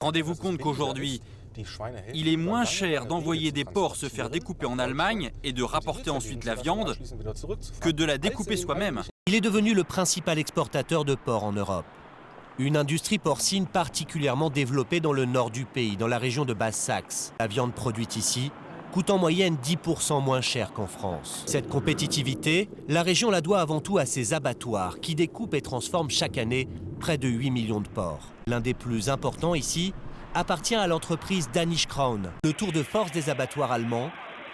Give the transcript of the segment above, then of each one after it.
Rendez-vous compte qu'aujourd'hui, il est moins cher d'envoyer des porcs se faire découper en Allemagne et de rapporter ensuite la viande que de la découper soi-même. Il est devenu le principal exportateur de porc en Europe. Une industrie porcine particulièrement développée dans le nord du pays, dans la région de Basse-Saxe. La viande produite ici coûte en moyenne 10% moins cher qu'en France. Cette compétitivité, la région la doit avant tout à ses abattoirs qui découpent et transforment chaque année près de 8 millions de porcs. L'un des plus importants ici appartient à l'entreprise Danish Crown. Le tour de force des abattoirs allemands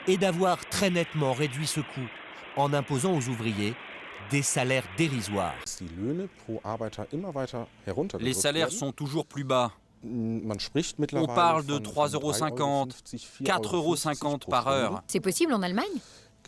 est d'avoir très nettement réduit ce coût en imposant aux ouvriers des salaires dérisoires. Les salaires sont toujours plus bas. On parle de 3,50 €, 4,50 € par heure. C'est possible en Allemagne ?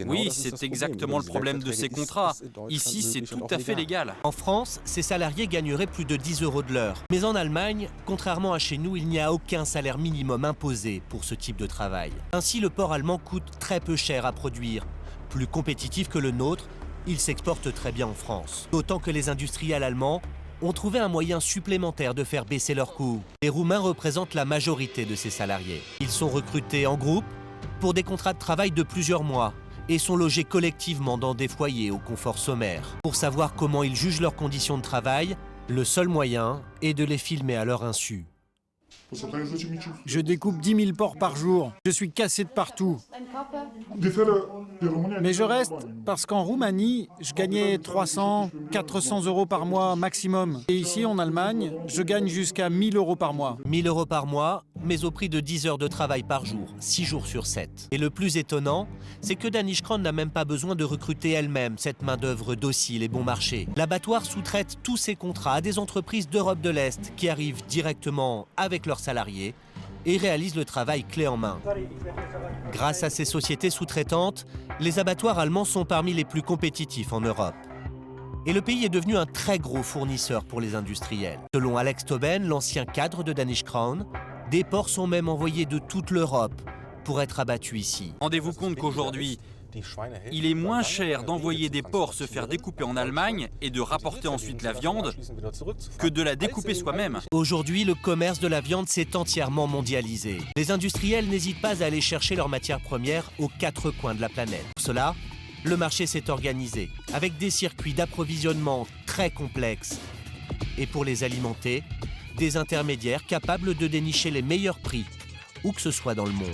Oui, c'est exactement le problème de ces contrats. Ici, c'est tout à fait légal. En France, ces salariés gagneraient plus de 10 € de l'heure. Mais en Allemagne, contrairement à chez nous, il n'y a aucun salaire minimum imposé pour ce type de travail. Ainsi, le porc allemand coûte très peu cher à produire. Plus compétitif que le nôtre, il s'exporte très bien en France. D'autant que les industriels allemands ont trouvé un moyen supplémentaire de faire baisser leurs coûts. Les Roumains représentent la majorité de ces salariés. Ils sont recrutés en groupe pour des contrats de travail de plusieurs mois et sont logés collectivement dans des foyers au confort sommaire. Pour savoir comment ils jugent leurs conditions de travail, le seul moyen est de les filmer à leur insu. Je découpe 10 000 porcs par jour. Je suis cassé de partout. Mais je reste parce qu'en Roumanie, je gagnais 300, 400 € par mois maximum. Et ici, en Allemagne, je gagne jusqu'à 1 000 € par mois. 1 000 € par mois, mais au prix de 10 heures de travail par jour, 6 jours sur 7. Et le plus étonnant, c'est que Danish Crown n'a même pas besoin de recruter elle-même cette main-d'œuvre docile et bon marché. L'abattoir sous-traite tous ses contrats à des entreprises d'Europe de l'Est qui arrivent directement avec leurs salariés et réalisent le travail clé en main. Grâce à ces sociétés sous-traitantes, les abattoirs allemands sont parmi les plus compétitifs en Europe. Et le pays est devenu un très gros fournisseur pour les industriels. Selon Alex Tauben, l'ancien cadre de Danish Crown, des porcs sont même envoyés de toute l'Europe pour être abattus ici. Rendez-vous compte qu'aujourd'hui, il est moins cher d'envoyer des porcs se faire découper en Allemagne et de rapporter ensuite la viande que de la découper soi-même. Aujourd'hui, le commerce de la viande s'est entièrement mondialisé. Les industriels n'hésitent pas à aller chercher leurs matières premières aux quatre coins de la planète. Pour cela, le marché s'est organisé avec des circuits d'approvisionnement très complexes. Et pour les alimenter, des intermédiaires capables de dénicher les meilleurs prix, où que ce soit dans le monde.